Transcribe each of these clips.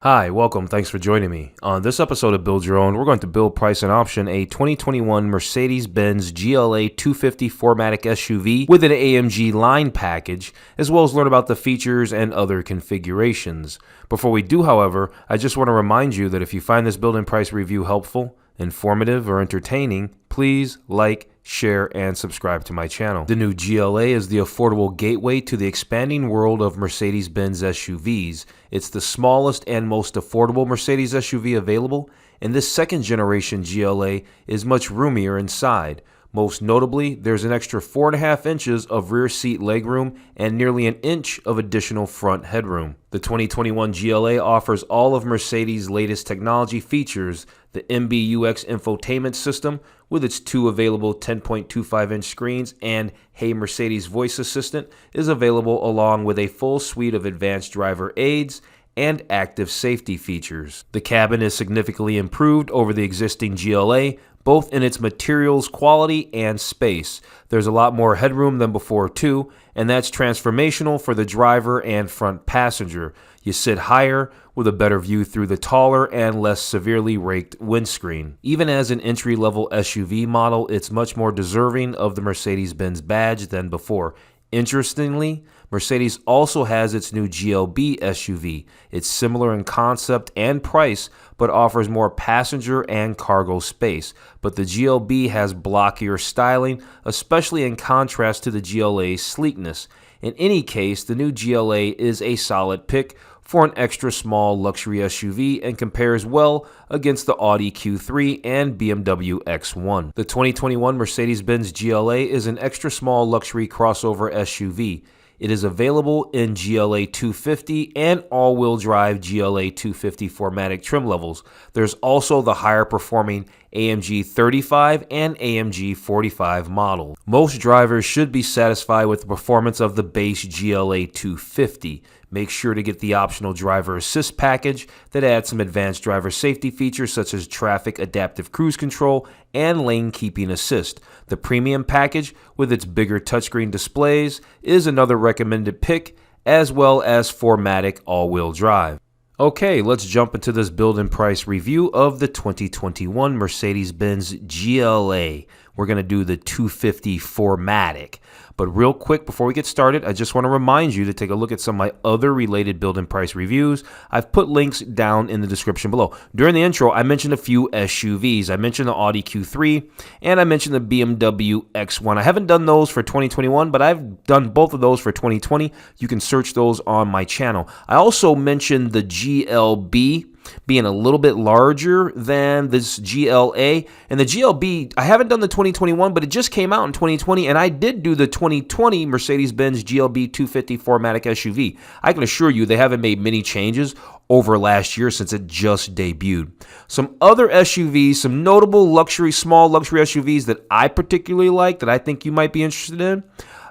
Hi, welcome. Thanks for joining me. On this episode of Build Your Own, we're going to build, price, and option a 2021 Mercedes-Benz GLA 250 4MATIC SUV with an AMG Line Package, as well as learn about the features and other configurations. Before we do, however, I just want to remind you that if you find this build and price review helpful, informative, or entertaining, please like, share, and subscribe to my channel. The new GLA is the affordable gateway to the expanding world of Mercedes-Benz SUVs. It's the smallest and most affordable Mercedes SUV available, and this second generation GLA is much roomier inside. Most notably, there's an extra 4.5 inches of rear seat legroom and nearly an inch of additional front headroom. The 2021 GLA offers all of Mercedes' latest technology features. The MBUX infotainment system with its two available 10.25-inch screens and Hey Mercedes voice assistant is available, along with a full suite of advanced driver aids and active safety features. The cabin is significantly improved over the existing GLA, both in its materials quality and space. There's a lot more headroom than before too, and that's transformational for the driver and front passenger. You sit higher with a better view through the taller and less severely raked windscreen. Even as an entry-level SUV model, it's much more deserving of the Mercedes-Benz badge than before. Interestingly, Mercedes also has its new GLB SUV. It's similar in concept and price, but offers more passenger and cargo space. But the GLB has blockier styling, especially in contrast to the GLA's sleekness. In any case, the new GLA is a solid pick for an extra small luxury SUV and compares well against the Audi Q3 and BMW X1. The 2021 Mercedes-Benz GLA is an extra small luxury crossover SUV. It is available in GLA 250 and all-wheel drive GLA 250 4MATIC trim levels. There's also the higher performing AMG 35 and AMG 45 models. Most drivers should be satisfied with the performance of the base GLA 250. Make sure to get the optional driver assist package that adds some advanced driver safety features such as traffic adaptive cruise control and lane keeping assist. The premium package with its bigger touchscreen displays is another recommended pick, as well as 4MATIC all-wheel drive. Okay, let's jump into this build and price review of the 2021 Mercedes-Benz GLA. We're going to do the 250 4MATIC. But real quick, before we get started, I just want to remind you to take a look at some of my other related build and price reviews. I've put links down in the description below. During the intro, I mentioned a few SUVs. I mentioned the Audi Q3 and I mentioned the BMW X1. I haven't done those for 2021, but I've done both of those for 2020. You can search those on my channel. I also mentioned the GLB being a little bit larger than this GLA. And the GLB, I haven't done the 2021, but it just came out in 2020, and I did do the 2020 Mercedes-Benz GLB 250 4MATIC SUV. I can assure you they haven't made many changes over last year since it just debuted. Some other SUVs, some notable luxury, small luxury SUVs that I particularly like, that I think you might be interested in.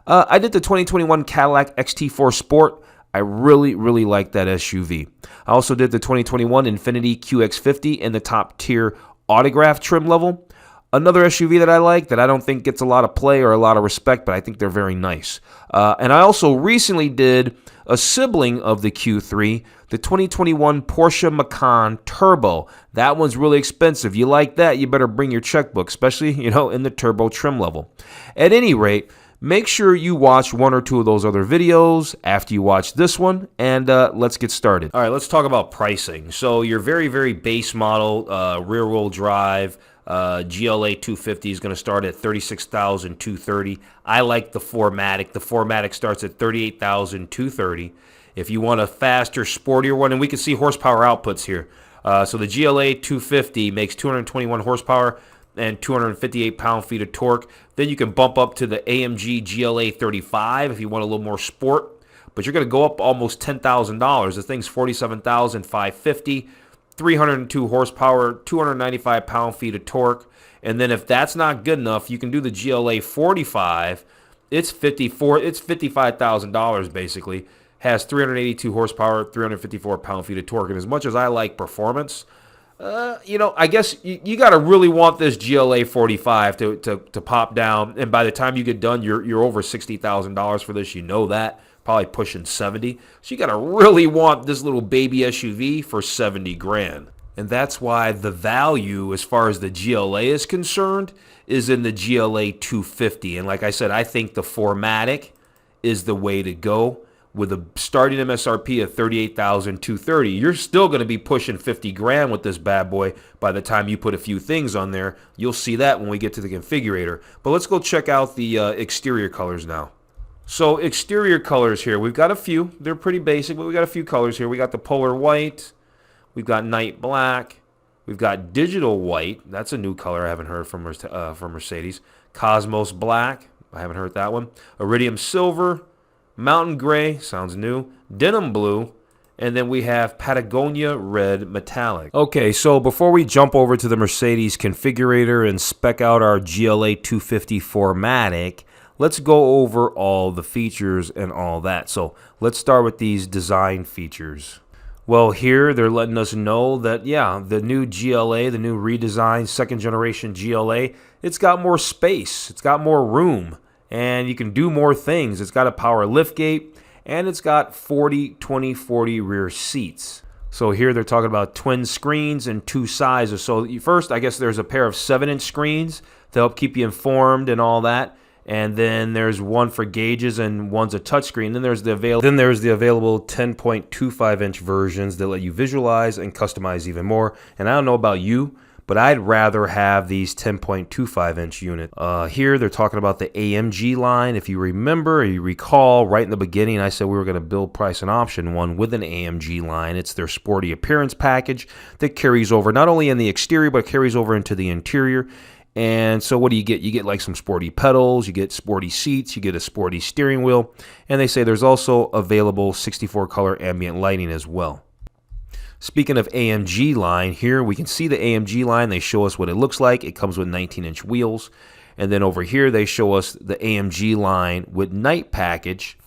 I did the 2021 Cadillac XT4 Sport. I really like that SUV. I also did the 2021 INFINITI QX50 in the top tier autograph trim level. Another SUV that I like that I don't think gets a lot of play or a lot of respect, but I think they're very nice. And I also recently did a sibling of the Q3, the 2021 Porsche Macan Turbo. That one's really expensive. You like that, you better bring your checkbook, especially, in the turbo trim level. At any rate, make sure you watch one or two of those other videos after you watch this one, and let's get started. All right, let's talk about pricing. So your very base model, rear-wheel drive, GLA 250 is going to start at $36,230. I like the 4MATIC. The 4MATIC starts at $38,230. If you want a faster, sportier one, and we can see horsepower outputs here. So the GLA 250 makes 221 horsepower and 258 pound-feet of torque. Then you can bump up to the AMG GLA 35 if you want a little more sport. But you're going to go up almost $10,000. The thing's $47,550, 302 horsepower, 295 pound-feet of torque. And then if that's not good enough, you can do the GLA 45. It's $55,000 basically. Has 382 horsepower, 354 pound-feet of torque. And as much as I like performance, I guess you got to really want this GLA 45 to pop down, and by the time you get done, you're over $60,000 for this. You know that. probably pushing 70. So you got to really want this little baby SUV for 70 grand. And that's why the value as far as the GLA is concerned is in the GLA 250. And like I said, I think the 4MATIC is the way to go. With a starting MSRP of $38,230, you're still going to be pushing 50 grand with this bad boy by the time you put a few things on there. You'll see that when we get to the configurator. But let's go check out the exterior colors now. So exterior colors here, we've got a few. They're pretty basic, but we got a few colors here. We got the polar white, we've got night black, we've got digital white. That's a new color I haven't heard from Mercedes. Cosmos black, I haven't heard that one. Iridium silver, mountain gray, sounds new, denim blue, and then we have Patagonia red metallic. Okay, so before we jump over to the Mercedes configurator and spec out our GLA 250 4MATIC, let's go over all the features and all that. So let's start with these design features. Well, here they're letting us know that, yeah, the new GLA, the new redesigned second generation GLA, it's got more space, it's got more room, and you can do more things. It's got a power liftgate, and it's got 40/20/40 rear seats. So here they're talking about twin screens and two sizes. So first, I guess there's a pair of 7-inch screens to help keep you informed and all that. And then there's one for gauges and one's a touchscreen. Then there's the available 10.25-inch versions that let you visualize and customize even more. And I don't know about you, but I'd rather have these 10.25-inch units. Here they're talking about the AMG line. If you remember or you recall, right in the beginning, I said we were going to build, price, and option one with an AMG line. It's their sporty appearance package that carries over not only in the exterior, but carries over into the interior. And so what do you get? You get like some sporty pedals, you get sporty seats, you get a sporty steering wheel, and they say there's also available 64 color ambient lighting as well. Speaking of AMG line, here we can see the AMG line. They show us what it looks like. It comes with 19-inch wheels. And then over here they show us the AMG line with night package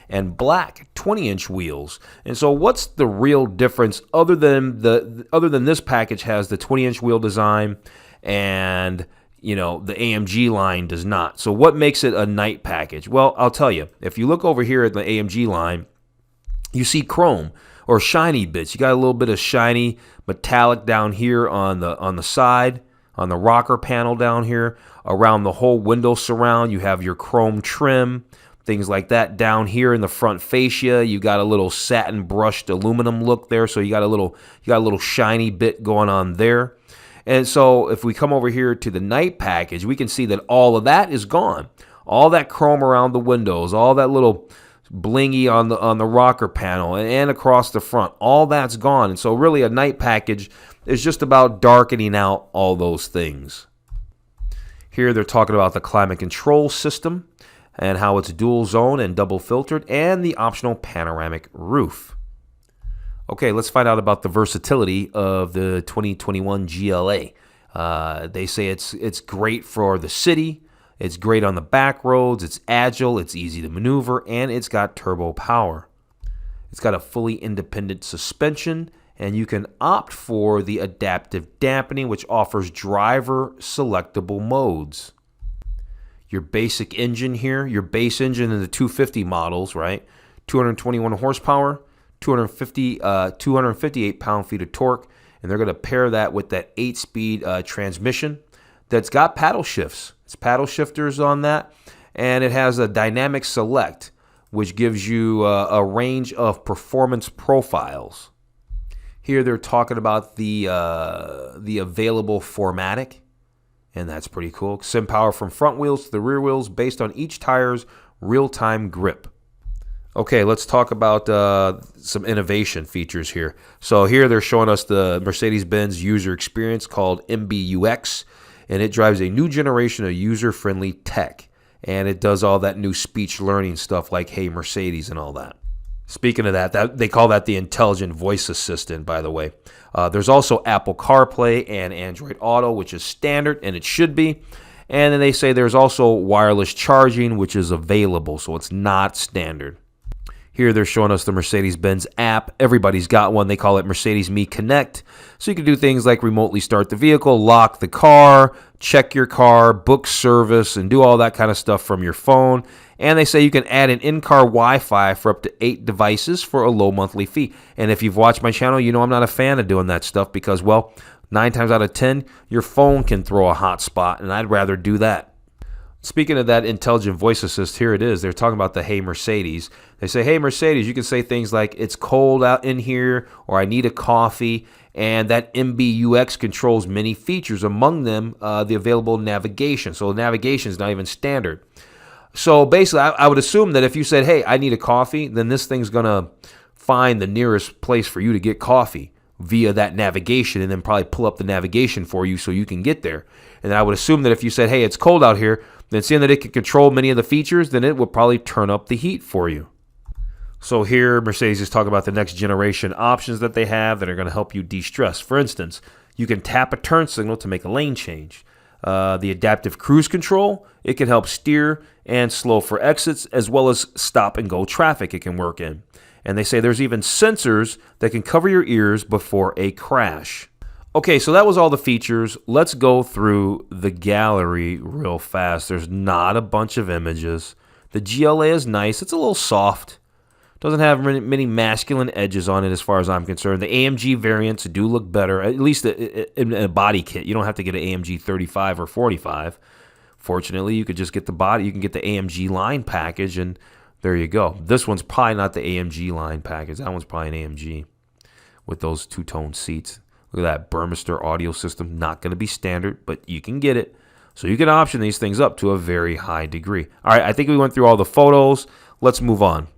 and black 20-inch wheels. And so what's the real difference other than this package has the 20-inch wheel design and the AMG line does not. So what makes it a night package? Well, I'll tell you. If you look over here at the AMG line, you see chrome or shiny bits. You got a little bit of shiny metallic down here on the side, on the rocker panel down here. Around the whole window surround, you have your chrome trim, things like that. Down here in the front fascia, you got a little satin brushed aluminum look there. So you got a little shiny bit going on there. And so if we come over here to the night package, we can see that all of that is gone. All that chrome around the windows, all that little blingy on the rocker panel and across the front, all that's gone. And so really a night package is just about darkening out all those things. Here they're talking about the climate control system and how it's dual zone and double filtered and the optional panoramic roof. Okay, let's find out about the versatility of the 2021 GLA. They say it's great for the city. It's great on the back roads, it's agile, it's easy to maneuver, and it's got turbo power. It's got a fully independent suspension, and you can opt for the adaptive dampening, which offers driver selectable modes. Your basic engine here, your base engine in the 250 models, right? 221 horsepower, 258 pound-feet of torque, and they're going to pair that with that 8-speed transmission that's got paddle shifts. It's paddle shifters on that, and it has a dynamic select, which gives you a range of performance profiles. Here they're talking about the available 4MATIC, and that's pretty cool. Sim power from front wheels to the rear wheels based on each tire's real-time grip. Okay, let's talk about some innovation features here. So here they're showing us the Mercedes-Benz user experience called MBUX, and it drives a new generation of user-friendly tech. And it does all that new speech learning stuff like Hey Mercedes and all that. Speaking of that, they call that the intelligent voice assistant, by the way. There's also Apple CarPlay and Android Auto, which is standard, and it should be. And then they say there's also wireless charging, which is available, so it's not standard. Here they're showing us the Mercedes-Benz app. Everybody's got one. They call it Mercedes Me Connect. So you can do things like remotely start the vehicle, lock the car, check your car, book service, and do all that kind of stuff from your phone. And they say you can add an in-car Wi-Fi for up to 8 devices for a low monthly fee. And if you've watched my channel, you know I'm not a fan of doing that stuff because, well, 9 times out of 10, your phone can throw a hotspot, and I'd rather do that. Speaking of that intelligent voice assist, here it is. They're talking about the Hey Mercedes. They say, hey Mercedes, you can say things like, it's cold out in here, or I need a coffee. And that MBUX controls many features, among them the available navigation. So navigation is not even standard. So basically, I would assume that if you said, hey, I need a coffee, then this thing's going to find the nearest place for you to get coffee via that navigation, and then probably pull up the navigation for you so you can get there. And I would assume that if you said, hey, it's cold out here, then seeing that it can control many of the features, then it would probably turn up the heat for you. So here, Mercedes is talking about the next generation options that they have that are going to help you de-stress. For instance, you can tap a turn signal to make a lane change. The adaptive cruise control, it can help steer and slow for exits, as well as stop and go traffic it can work in. And they say there's even sensors that can cover your ears before a crash. Okay, so that was all the features. Let's go through the gallery real fast. There's not a bunch of images. The GLA is nice. It's a little soft. Doesn't have many masculine edges on it as far as I'm concerned. The AMG variants do look better, at least in a body kit. You don't have to get an AMG 35 or 45. Fortunately, you could just get the body. You can get the AMG Line Package, and there you go. This one's probably not the AMG Line Package. That one's probably an AMG with those two-tone seats. Look at that Burmester audio system. Not going to be standard, but you can get it. So you can option these things up to a very high degree. All right, I think we went through all the photos. Let's move on.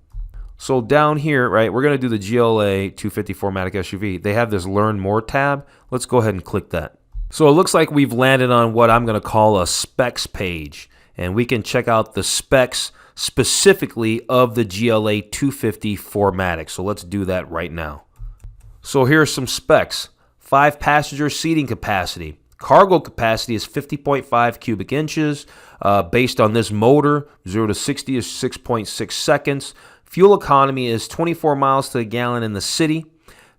So down here, right, we're going to do the GLA 250 4MATIC SUV. They have this Learn More tab. Let's go ahead and click that. So it looks like we've landed on what I'm going to call a specs page. And we can check out the specs specifically of the GLA 250 4MATIC. So let's do that right now. So here's some specs. 5-passenger seating capacity. Cargo capacity is 50.5 cubic inches. Based on this motor, 0 to 60 is 6.6 seconds. Fuel economy is 24 miles to the gallon in the city,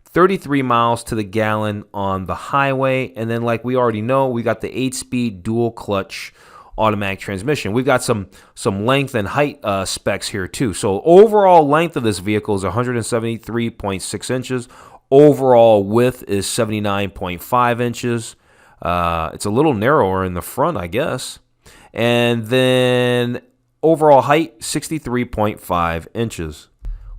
33 miles to the gallon on the highway. And then, like we already know, we got the 8-speed dual clutch automatic transmission. We've got some length and height specs here too. So overall length of this vehicle is 173.6 inches. Overall width is 79.5 inches. It's a little narrower in the front, I guess. And then overall height, 63.5 inches.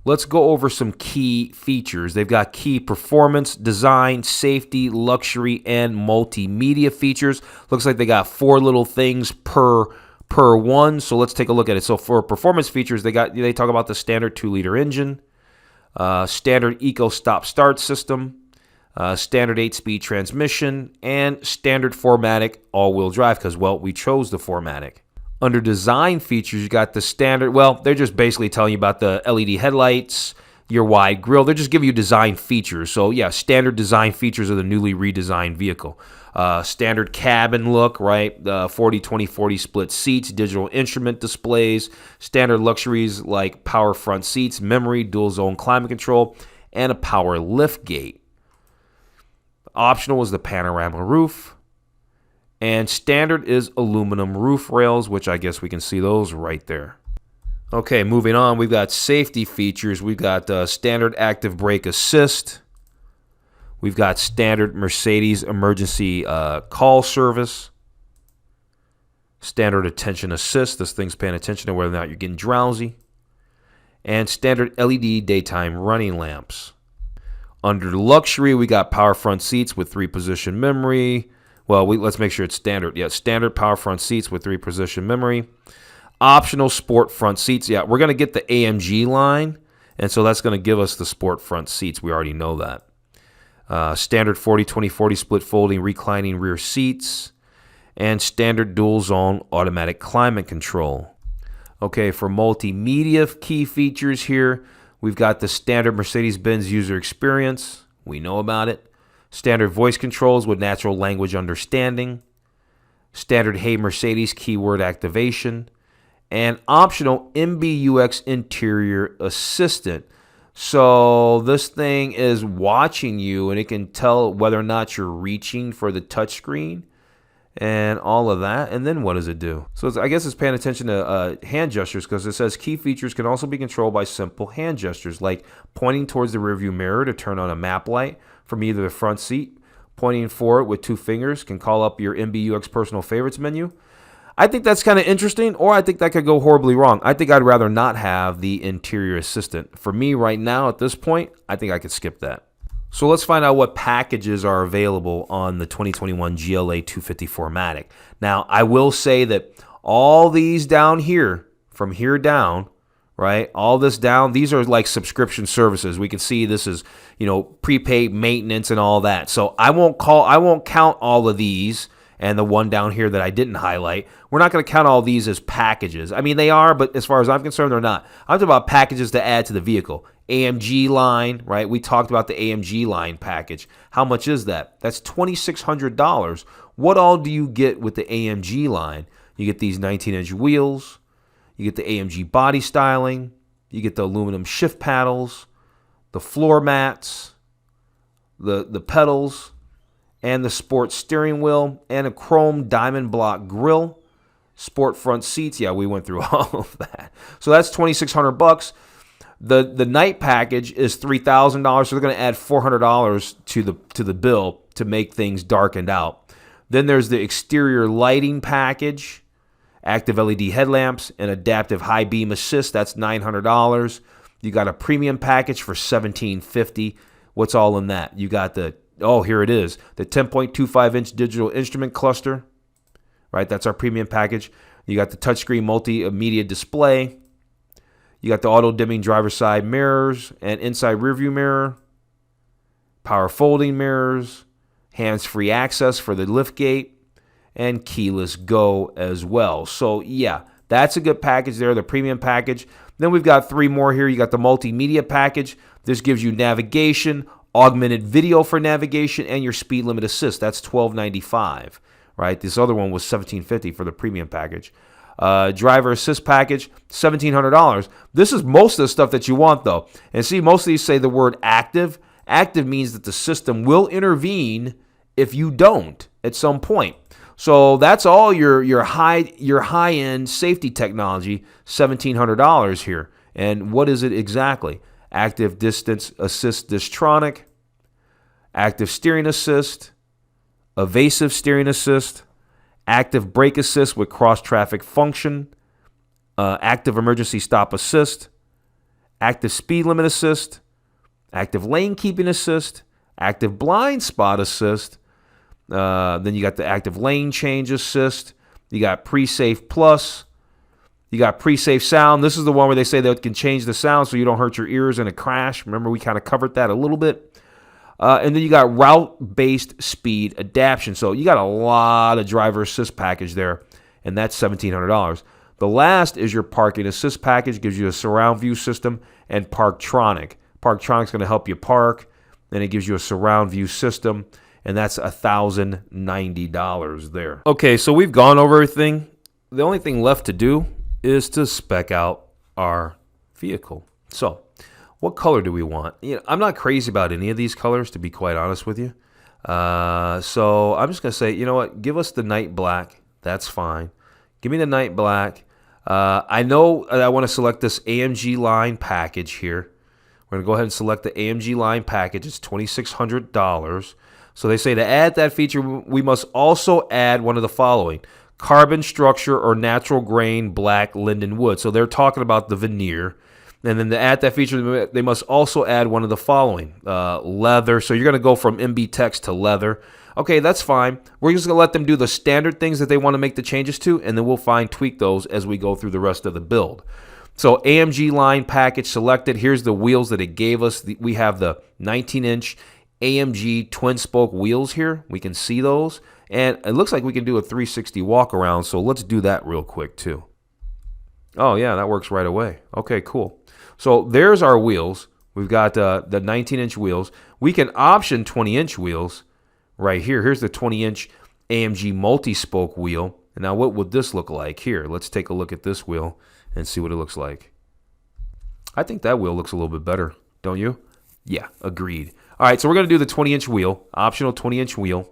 Let's go over some key features. They've got key performance, design, safety, luxury, and multimedia features. Looks like they got 4 little things per one. So let's take a look at it. So for performance features, they talk about the standard 2-liter engine, standard Eco Stop Start system, standard 8-speed transmission, and standard 4MATIC all-wheel drive because, well, we chose the 4MATIC. Under design features, you got the standard, well, they're just basically telling you about the LED headlights, your wide grille. They're just giving you design features. So, yeah, standard design features of the newly redesigned vehicle. Standard cabin look, right? 40-20-40 split seats, digital instrument displays, standard luxuries like power front seats, memory, dual zone climate control, and a power lift gate. Optional is the panorama roof. And standard is aluminum roof rails, which I guess we can see those right there. Okay, moving on, we've got safety features. We've got standard active brake assist. We've got standard Mercedes emergency call service. Standard attention assist. This thing's paying attention to whether or not you're getting drowsy. And standard LED daytime running lamps. Under luxury, we got power front seats with 3-position memory. Well, let's make sure it's standard. Yeah, standard power front seats with 3-position memory. Optional sport front seats. Yeah, we're going to get the AMG line, and so that's going to give us the sport front seats. We already know that. Standard 40-20-40 split folding reclining rear seats. And standard dual zone automatic climate control. Okay, for multimedia key features here, we've got the standard Mercedes-Benz user experience. We know about it. Standard voice controls with natural language understanding. Standard Hey Mercedes keyword activation. and optional MBUX interior assistant. So this thing is watching you, and it can tell whether or not you're reaching for the touchscreen and all of that. And then what does it do? So I guess it's paying attention to hand gestures, because it says key features can also be controlled by simple hand gestures, like pointing towards the rearview mirror to turn on a map light from either the front seat. Pointing forward with 2 fingers can call up your MBUX personal favorites menu. I think that's kind of interesting, or I think that could go horribly wrong. I think I'd rather not have the interior assistant. For me right now at this point, I think I could skip that. So let's find out what packages are available on the 2021 GLA 250 4MATIC. Now, I will say that all these down here, from here down, right, all this down, these are like subscription services. We can see this is, prepaid maintenance and all that. So I won't count all of these. And the one down here that I didn't highlight, we're not going to count all these as packages. I mean, they are, but as far as I'm concerned, they're not. I'm talking about packages to add to the vehicle. AMG line, right? We talked about the AMG line package. How much is that? That's $2,600. What all do you get with the AMG line? You get these 19-inch wheels. You get the AMG body styling. You get the aluminum shift paddles, the floor mats, the pedals, and the sport steering wheel, and a chrome diamond block grille, sport front seats. Yeah, we went through all of that. So that's $2,600. The night package is $3,000. So they're going to add $400 to the bill to make things darkened out. Then there's the exterior lighting package, active LED headlamps, and adaptive high beam assist. That's $900. You got a premium package for $1,750. What's all in that? You got here it is, the 10.25-inch digital instrument cluster, right? That's our premium package. You got the touchscreen multimedia display. You got the auto-dimming driver's side mirrors and inside rearview mirror, power folding mirrors, hands-free access for the liftgate, and keyless go as well. So, yeah, that's a good package there, the premium package. Then we've got 3 more here. You got the multimedia package. This gives you navigation, augmented video for navigation, and your speed limit assist. That's $1,295, right? This other one was $1,750 for the premium package. Driver assist package, $1,700. This is most of the stuff that you want, though. And see, most of these say the word active. Active means that the system will intervene if you don't at some point. So that's all your high-end safety technology, $1,700 here. And what is it exactly? Active distance assist Distronic, active steering assist, evasive steering assist, active brake assist with cross-traffic function, active emergency stop assist, active speed limit assist, active lane keeping assist, active blind spot assist. Then you got the active lane change assist. You got pre-safe plus. You got pre-safe sound. This is the one where they say they can change the sound so you don't hurt your ears in a crash. Remember, we kind of covered that a little bit. And then you got route-based speed adaptation. So you got a lot of driver assist package there, and that's $1,700. The last is your parking assist package. Gives you a surround view system and Parktronic. Parktronic's going to help you park, and it gives you a surround view system, and that's $1,090 there. Okay, so we've gone over everything. The only thing left to do is to spec out our vehicle. So what color do we want? I'm not crazy about any of these colors, to be quite honest with you. So I'm just going to say, you know what? Give us the night black. That's fine. Give me the night black. I know I want to select this AMG Line Package here. We're going to go ahead and select the AMG Line Package. It's $2,600. So they say to add that feature, we must also add one of the following: carbon structure or natural grain black linden wood. So they're talking about the veneer. And then to add that feature, they must also add one of the following: leather. So you're going to go from MB Text to leather. Okay, that's fine. We're just going to let them do the standard things that they want to make the changes to, and then we'll tweak those as we go through the rest of the build. So AMG Line Package selected. Here's the wheels that it gave us. We have the 19-inch AMG twin spoke wheels here. We can see those. And it looks like we can do a 360 walk around, so let's do that real quick too. Oh yeah, that works right away. Okay, cool. So there's our wheels. We've got the 19-inch wheels. We can option 20-inch wheels right here. Here's the 20-inch AMG multi-spoke wheel. And now what would this look like? Here, let's take a look at this wheel and see what it looks like. I think that wheel looks a little bit better, don't you? Yeah, agreed. All right, so we're going to do the 20-inch wheel, optional 20-inch wheel.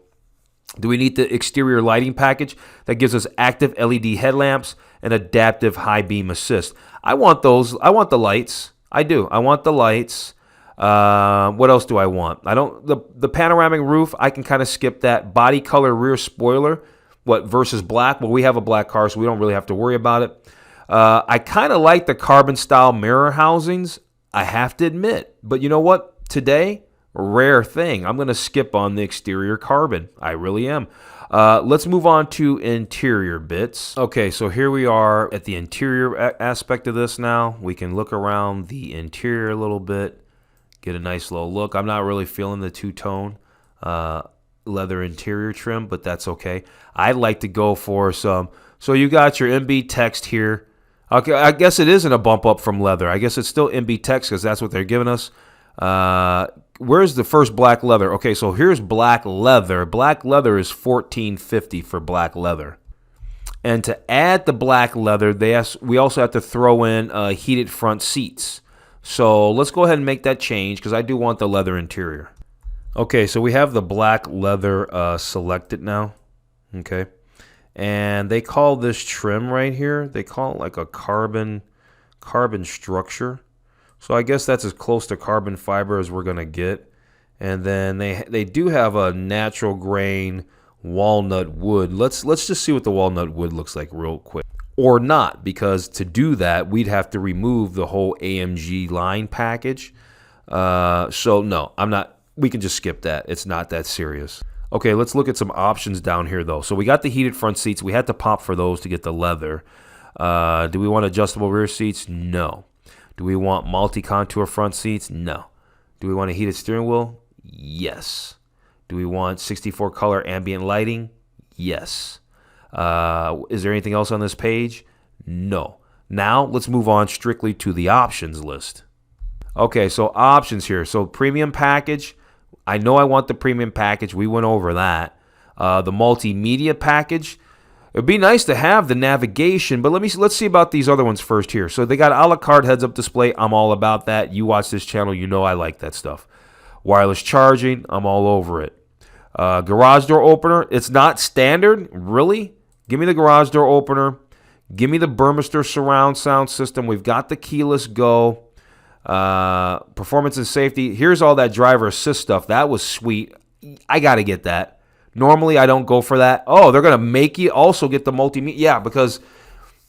Do we need the exterior lighting package that gives us active LED headlamps and adaptive high beam assist? I want those. I want the lights. I do. I want the lights. What else do I want? I don't. The panoramic roof, I can kind of skip that. Body color rear spoiler, what versus black? Well, we have a black car, so we don't really have to worry about it. I kind of like the carbon style mirror housings, I have to admit. But you know what? Today, rare thing. I'm going to skip on the exterior carbon. I really am. Let's move on to interior bits. Okay, so here we are at the interior aspect of this now. We can look around the interior a little bit, get a nice low look. I'm not really feeling the two-tone leather interior trim, but that's okay. I'd like to go for some. So you got your MB text here. Okay, I guess it isn't a bump up from leather. I guess it's still MB text because that's what they're giving us. Where's the first black leather? Okay, so here's black leather. Black leather is $14.50 for black leather. And to add the black leather, we also have to throw in heated front seats. So let's go ahead and make that change because I do want the leather interior. Okay, so we have the black leather selected now. Okay. And they call this trim right here, they call it like a carbon structure. So I guess that's as close to carbon fiber as we're going to get. And then they do have a natural grain walnut wood. Let's just see what the walnut wood looks like real quick. Or not, because to do that, we'd have to remove the whole AMG line package. So no, I'm not. We can just skip that. It's not that serious. Okay, let's look at some options down here, though. So we got the heated front seats. We had to pop for those to get the leather. Do we want adjustable rear seats? No. Do we want multi-contour front seats? No. Do we want a heated steering wheel? Yes. Do we want 64 color ambient lighting? Yes. Is there anything else on this page? No. Now, let's move on strictly to the options list. Okay, so options here. So premium package. I know I want the premium package. We went over that. The multimedia package. It'd be nice to have the navigation, but let's see about these other ones first here. So they got a la carte heads-up display. I'm all about that. You watch this channel, you know I like that stuff. Wireless charging. I'm all over it. Garage door opener. It's not standard. Really? Give me the garage door opener. Give me the Burmester surround sound system. We've got the keyless go. Performance and safety. Here's all that driver assist stuff. That was sweet. I got to get that. Normally, I don't go for that. Oh, they're going to make you also get the multimedia. Yeah, because,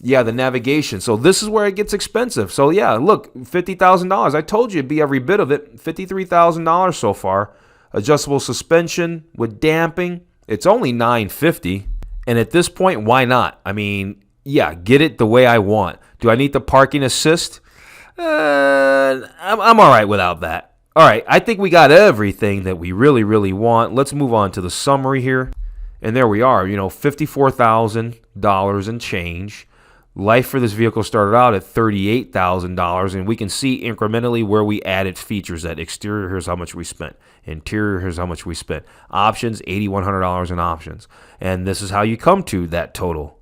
yeah, the navigation. So this is where it gets expensive. So, yeah, look, $50,000. I told you it'd be every bit of it. $53,000 so far. Adjustable suspension with damping. It's only $950. And at this point, why not? I mean, yeah, get it the way I want. Do I need the parking assist? I'm all right without that. All right, I think we got everything that we really, really want. Let's move on to the summary here. And there we are, $54,000 and change. Life for this vehicle started out at $38,000, and we can see incrementally where we added features. That exterior, here's how much we spent. Interior, here's how much we spent. Options, $8,100 in options. And this is how you come to that total.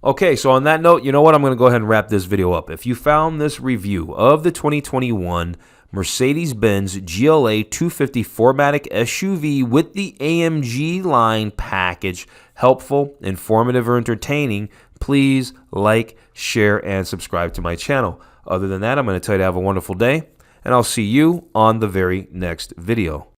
Okay, so on that note, you know what? I'm going to go ahead and wrap this video up. If you found this review of the 2021 Mercedes-Benz GLA 250 4MATIC SUV with the AMG Line Package helpful, informative, or entertaining, please like, share, and subscribe to my channel. Other than that, I'm going to tell you to have a wonderful day, and I'll see you on the very next video.